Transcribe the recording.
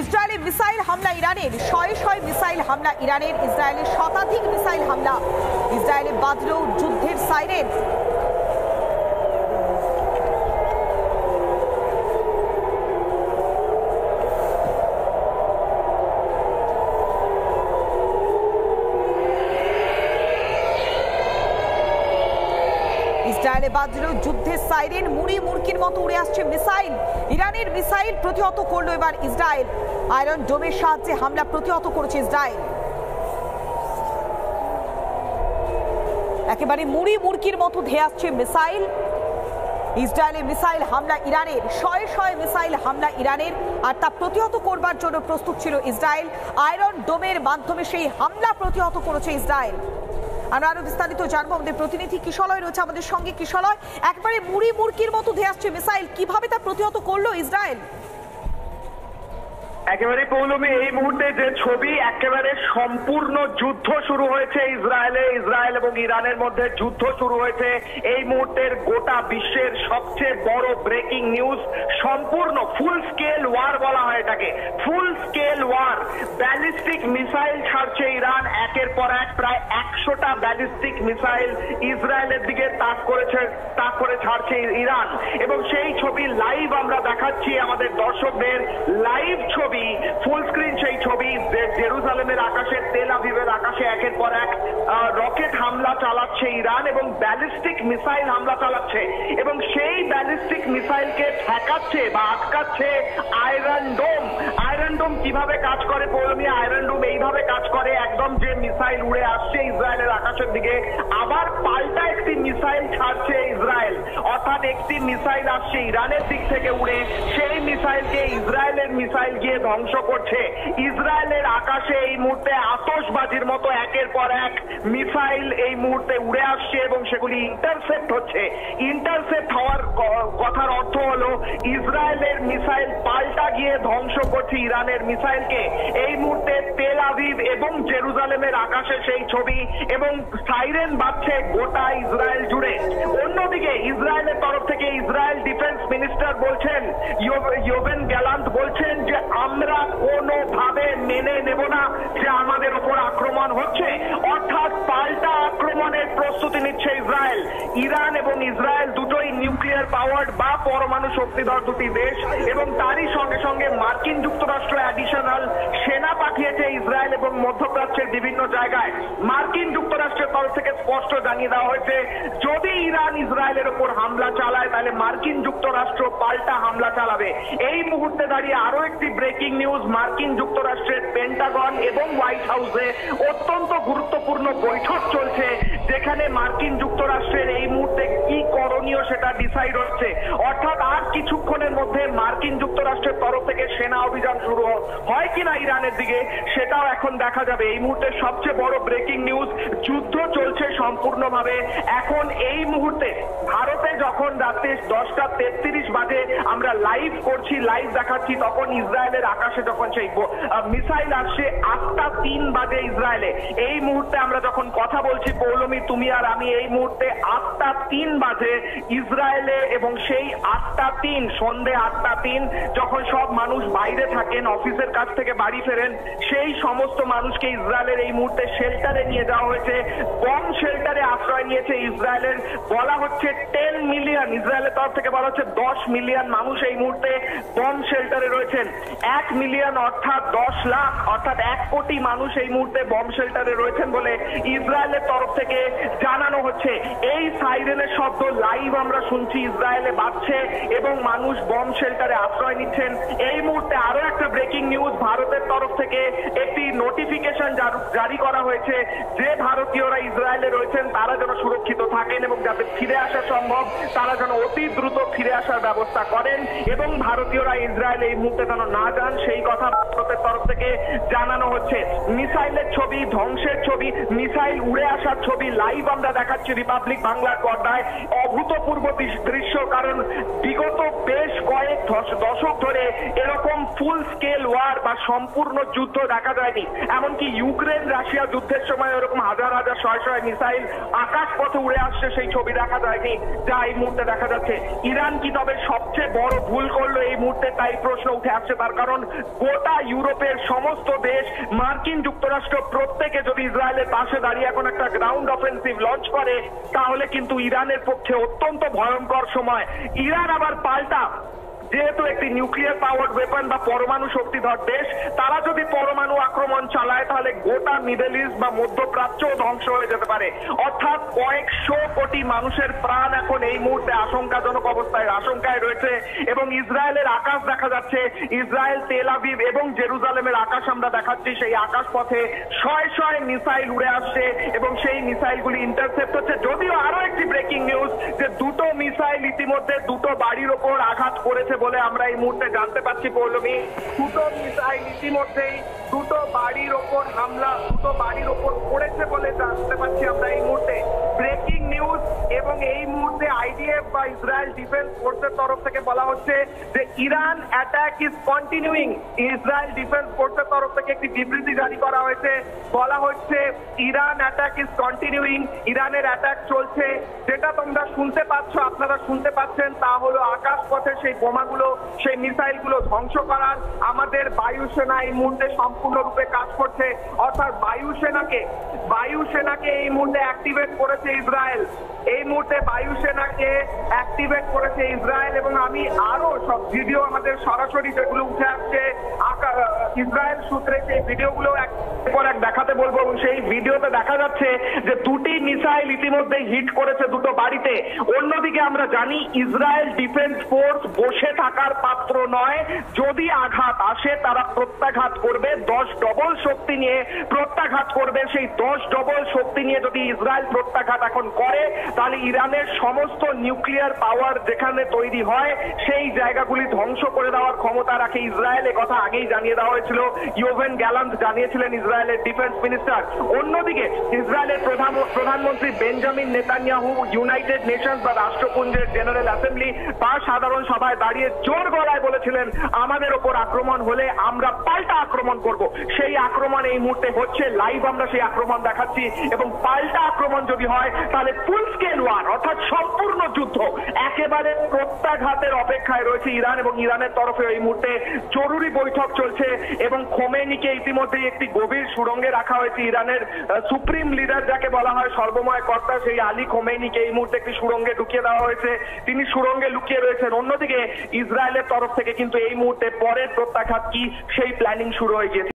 Israeli missile হামলা ইরানের, শয়ে শয়ে মিসাইল হামলা ইরানের, ইসরায়েলের শতাধিক মিসাইল হামলা, ইসরায়েলে বাজল যুদ্ধের সাইরেন। ইসরায়েলে বাজল যুদ্ধের সাইরেন, মুড়ি মুরকির মতো উড়ে আসছে মিসাইল। ইরানের মিসাইল প্রতিহত করলো এবার ইসরায়েল। আয়রন ডোমের সাহায্যে হামলা প্রতিহত করেছে ইসরায়েল। একেবারে মুড়ি মুরকির মতো ধেয়ে আসছে মিসাইল। ইসরায়েলে মিসাইল হামলা ইরানের, শয়ে শয়ে মিসাইল হামলা ইরানের, আর তা প্রতিহত করবার জন্য প্রস্তুত ছিল ইসরায়েল। আয়রন ডোমের মাধ্যমে সেই হামলা প্রতিহত করেছে ইসরায়েল। আমরা আরো বিস্তারিত জানবো, আমাদের প্রতিনিধি কিশলয় রয়েছে আমাদের সঙ্গে। কিশলয়, একবারে মুড়ি মুরকির মতো ধেয়ে আসছে মিসাইল, কিভাবে তা প্রতিহত করলো ইসরায়েল? একেবারে পৌলমী, এই মুহূর্তে যে ছবি, একেবারে সম্পূর্ণ যুদ্ধ শুরু হয়েছে ইসরায়েল এবং ইরানের মধ্যে যুদ্ধ শুরু হয়েছে। এই মুহূর্তের গোটা বিশ্বের সবচেয়ে বড় ব্রেকিং নিউজ, সম্পূর্ণ ফুল স্কেল ওয়ার বলা হয় এটাকে, full scale war. Ballistic missile ছাড়ছে ইরান, একের পর এক প্রায় 100টা ব্যালিস্টিক মিসাইল ইসরায়েলের দিকে তাক করে ছাড়ছে ইরান, এবং সেই ছবি লাইভ আমরা দেখাচ্ছি আমাদের দর্শকদের। লাইভ ছবি, ফুল স্ক্রিন সেই ছবি, জেরুজালেমের আকাশে, তেল আভিভের আকাশে একের পর এক রকেট হামলা চালাচ্ছে ইরান এবং ব্যালিস্টিক মিসাইল হামলা চালাচ্ছে, এবং সেই ব্যালিস্টিক মিসাইলকে ঠেকাচ্ছে বা আটকাচ্ছে আয়রন ডোম। আয়রন ডোম কিভাবে কাজ করে পৌলমী? আয়রন ডোম এইভাবে কাজ করে, একদম যে মিসাইল উড়ে আসছে ইসরায়েলের আকাশের দিকে, আবার পাল্টা একটি মিসাইল ছাড়ছে ইসরায়েল, অর্থাৎ একটি মিসাইল আসছে ইরানের দিক থেকে উড়ে, সেই মিসাইলকে ইসরায়েলের মিসাইল গিয়ে ধ্বংস করছে। ইসরায়েলের আকাশে এই মুহূর্তে আতশবাজির মতো একের পর এক মিসাইল এই মুহূর্তে উড়ে আসছে এবং সেগুলি ইন্টারসেপ্ট হচ্ছে। ইন্টারসেপ্ট হওয়ার কথার অর্থ হলো ইসরায়েলের মিসাইল পাল্টা গিয়ে ধ্বংস করছে ইরানের মিসাইলকে। এই মুহূর্তে তেল আভিভ এবং জেরুজালেমের আকাশে সেই ছবি, এবং সাইরেন বাজছে গোটা ইসরায়েল জুড়ে। অন্যদিকে ইসরায়েলের তরফ থেকে ইসরায়েল ডিফেন্স মিনিস্টার বলছেন, ইয়োভেন গ্যালান্ট বলছেন যে আমরা কোনোভাবে মেনে নেব না যে আমাদের উপর আক্রমণ হচ্ছে, অর্থাৎ পাল্টা আক্রমণের প্রস্তুতি নিচ্ছে ইসরায়েল। ইরান এবং ইসরায়েল দুটোই নিউক্লিয়ার পাওয়ার্ড বা পরমাণু শক্তিধর দুটি দেশ, এবং তারই সঙ্গে সঙ্গে মার্কিন যুক্তরাষ্ট্র অ্যাডিশনাল সেনা পাঠিয়েছে ইসরায়েল এবং মধ্যপ্রাচ্যের বিভিন্ন জায়গায়। মার্কিন যুক্তরাষ্ট্রের তরফ থেকে স্পষ্ট জানিয়ে দেওয়া হয়েছে, যদি ইরান ইসরায়েলের উপর হামলা চালায় তাহলে মার্কিন যুক্তরাষ্ট্র পাল্টা হামলা চালাবে। এই মুহূর্তে দাঁড়িয়ে আরো একটি ব্রেকিং নিউজ, মার্কিন যুক্তরাষ্ট্রের পেন্টাগন এবং হোয়াইট হাউসে অত্যন্ত গুরুত্বপূর্ণ বৈঠক চলছে, যেখানে মার্কিন যুক্তরাষ্ট্রের এই মুহূর্তে কি করণীয় সেটা ডিসাইড হচ্ছে। অর্থাৎ আর কিছুক্ষণের মধ্যে মার্কিন যুক্তরাষ্ট্রের তরফ থেকে সেনা অভিযান শুরু হয় কিনা ইরানের দিকে, সেটাও এখন দেখা যাবে। এই মুহূর্তে সবচেয়ে বড় ব্রেকিং নিউজ, যুদ্ধ চলছে সম্পূর্ণভাবে। এখন এই মুহূর্তে ভারতে যখন রাত্রি 10:33 বাজে আমরা লাইভ করছি, লাইভ দেখাচ্ছি, তখন ইসরায়েলের আকাশে যখন সেই মিসাইল আসছে 8:03 বাজে ইসরায়েলে। এই মুহূর্তে আমরা যখন কথা বলছি পৌলমী, তুমি আর আমি, এই মুহূর্তে 8:03 বাজে ইসরায়েলে, এবং সেই 8:03 সন্ধ্যে 8:03 যখন সব মানুষ বাইরে থাকেন, অফিসের কাছ থেকে বাড়ি ফেরেন, সেই সমস্ত মানুষকে ইসরায়েলের এই মুহূর্তে শেল্টারে নিয়ে যাওয়া হয়েছে। বম শেল্টারে আশ্রয় নিয়েছে ইসরায়েলের, বলা হচ্ছে 10 মিলিয়ন, ইসরায়েলের তরফ থেকে বলা হচ্ছে 10 মিলিয়ন মানুষ এই মুহূর্তে বম শেল্টারে রয়েছেন। 1 মিলিয়ন অর্থাৎ 10 লাখ, অর্থাৎ 1 কোটি মানুষ এই মুহূর্তে বম শেল্টারে রয়েছেন বলে ইসরায়েলের তরফ থেকে জানানো হচ্ছে। এই সাইরেনের শব্দ লাইভ আমরা শুনছি, ইসরায়েলে বাজছে এবং মানুষ বম শেল্টারে আশ্রয় নিচ্ছেন। এই মুহূর্তে আরো একটা ব্রেকিং নিউজ, ভারতের তরফ থেকে একটি নোটিফিকেশন জারি করা হয়েছে যে ভারতীয়রা ইসরায়েলে রয়েছেন তারা যেন সুরক্ষিত থাকেন এবং যাতে ফিরে আসা সম্ভব তারা যেন অতি দ্রুত ফিরে আসার ব্যবস্থা করেন, এবং ভারতীয়রা ইসরায়েলে এই মুহূর্তে যেন না যান সেই কথা ভারতের তরফ থেকে জানানো হচ্ছে। মিসাইলের ছবি, ধ্বংসের ছবি, মিসাইল উড়ে আসার ছবি লাইভ আমরা দেখাচ্ছি রিপাবলিক বাংলার পর্দায়। অভূতপূর্ব দৃশ্য, কারণ বিগত বেশ কয়েক দশক ধরে এরকম ফুল স্কেল ওয়ার বা সম্পূর্ণ যুদ্ধ দেখা যায়নি। এমনকি ইউক্রেন রাশিয়া যুদ্ধের সময় এরকম হাজার হাজার শয়ে শয়ে মিসাইল আকাশ পথে উড়ে আসছে সেই ছবি দেখা যায়নি, যা এই মুহূর্তে দেখা যাচ্ছে। ইরান কি তবে সবচেয়ে বড় ভুল করলো এই মুহূর্তে, তাই প্রশ্ন উঠে আসছে। তার কারণ গোটা ইউরোপের সমস্ত দেশ, মার্কিন যুক্তরাষ্ট্র প্রত্যেকে যদি ইসরায়েলের পাশে দাঁড়িয়ে এখন একটা গ্রাউন্ড অফেন্সিভ লঞ্চ করে, তাহলে কিন্তু ইরানের পক্ষে অত্যন্ত ভয়ঙ্কর সময়। ইরান আবার পাল্টা, যেহেতু একটি নিউক্লিয়ার পাওয়ার্ড ওয়েপন বা পরমাণু শক্তিধর দেশ, তারা যদি পরমাণু আক্রমণ চালায় তাহলে গোটা মিডল ইস্ট বা মধ্যপ্রাচ্য ধ্বংস হয়ে যেতে পারে। অর্থাৎ কয়েকশো কোটি মানুষের প্রাণ এখন এই মুহূর্তে আশঙ্কাজনক আশঙ্কায় রয়েছে। এবং ইসরায়েলের আকাশ দেখা যাচ্ছে, ইসরায়েল, তেল আভিভ এবং জেরুজালেমের আকাশ আমরা দেখাচ্ছি, সেই আকাশ পথে শয়ে শয়ে মিসাইল উড়ে আসছে এবং সেই মিসাইলগুলি ইন্টারসেপ্ট হচ্ছে। যদিও আরো একটি ব্রেকিং নিউজ, যে দুটো মিসাইল ইতিমধ্যে দুটো বাড়ির ওপর আঘাত করেছে বলে আমরা এই মুহূর্তে জানতে পারছি। পৌলমী, দুটো মিসাইল ইতিমধ্যেই দুটো বাড়ির ওপর হামলা, দুটো বাড়ির ওপর পড়েছে বলে জানতে পারছি আমরা এই মুহূর্তে। Breaking news. এবং এই মুহূর্তে আইডিএফ বা ইসরায়েল ডিফেন্স ফোর্সের তরফ থেকে বলা হচ্ছে যে Iran attack is continuing. Israel defence ফোর্সের তরফ থেকে একটি বিবৃতি জারি করা হয়েছে, বলা হচ্ছে ইরান অ্যাটাক ইজ কন্টিনিউইং, ইরানের অ্যাটাক চলছে। যেটা তোমরা শুনতে পাচ্ছ, আপনারা শুনতে পাচ্ছেন, তা হলো আকাশ পথে সেই বোমাগুলো, সেই মিসাইলগুলো ধ্বংস করার আমাদের বায়ুসেনা এই মুহূর্তে সম্পূর্ণরূপে কাজ করছে। অর্থাৎ বায়ুসেনাকে এই মুহূর্তে অ্যাক্টিভেট করেছে ইসরায়েল। এই মুহূর্তে বায়ুসেনাকে অ্যাক্টিভেট করেছে ইসরায়েল। এবং আমি আরো সব ভিডিও আমাদের সরাসরি যেগুলো উঠে আসছে ইসরায়েল সূত্রে, সেই ভিডিওগুলো পর এক দেখাতে বলবো। এবং সেই ভিডিওতে দেখা যাচ্ছে যে দুটি মিসাইল ইতিমধ্যে হিট করেছে দুটো বাড়িতে। অন্যদিকে আমরা জানি ইসরায়েল ডিফেন্স ফোর্স বসে থাকার পাত্র নয়, যদি আঘাত আসে তারা প্রত্যাঘাত করবে, 10 ডবল শক্তি নিয়ে প্রত্যাঘাত করবে। সেই 10 ডবল শক্তি নিয়ে যদি ইসরায়েল প্রত্যাঘাত এখন করে, তাহলে ইরানের সমস্ত নিউক্লিয়ার পাওয়ার যেখানে তৈরি হয় সেই জায়গাগুলি ধ্বংস করে দেওয়ার ক্ষমতা রাখে ইসরায়েল। কথা আগেই জানিয়ে দেওয়া হয়েছিল, ইয়োভেন গ্যালান্ট জানিয়েছিলেন ইসরায়েলের ডিফেন্স মিনিস্টার। অন্যদিকে ইসরায়েলের প্রধানমন্ত্রী বেঞ্জামিন নেতানিয়াহু ইউনাইটেড নেশনস বা রাষ্ট্রপুঞ্জের জেনারেল অ্যাসেম্বলি বা সাধারণ সভায় দাঁড়িয়ে জোর গলায় বলেছিলেন, আমাদের ওপর আক্রমণ হলে আমরা পাল্টা আক্রমণ করব। সেই আক্রমণ এই মুহূর্তে হচ্ছে, লাইভ আমরা সেই আক্রমণ দেখাচ্ছি। এবং পাল্টা আক্রমণ যদি হয় তাহলে ফুল স্কেল ওয়ার, অর্থাৎ সম্পূর্ণ যুদ্ধ, একেবারে প্রত্যাঘাতের অপেক্ষায় রয়েছে ইরান। এবং ইরানের তরফে এই মুহূর্তে জরুরি বৈঠক চলছে এবং খোমেনিকে ইতিমধ্যেই একটি গভীর সুড়ঙ্গে রাখা হয়েছে। ইরানের সুপ্রিম লিডার যাকে বলা হয়, সর্বময় কর্তা, সেই আলী খোমেনিকে এই মুহূর্তে একটি সুড়ঙ্গে ঢুকিয়ে দেওয়া হয়েছে, তিনি সুড়ঙ্গে লুকিয়ে রয়েছেন। অন্যদিকে ইসরায়েলের তরফ থেকে কিন্তু এই মুহূর্তে পরের প্রত্যাঘাত কি সেই প্ল্যানিং শুরু হয়ে গিয়েছে।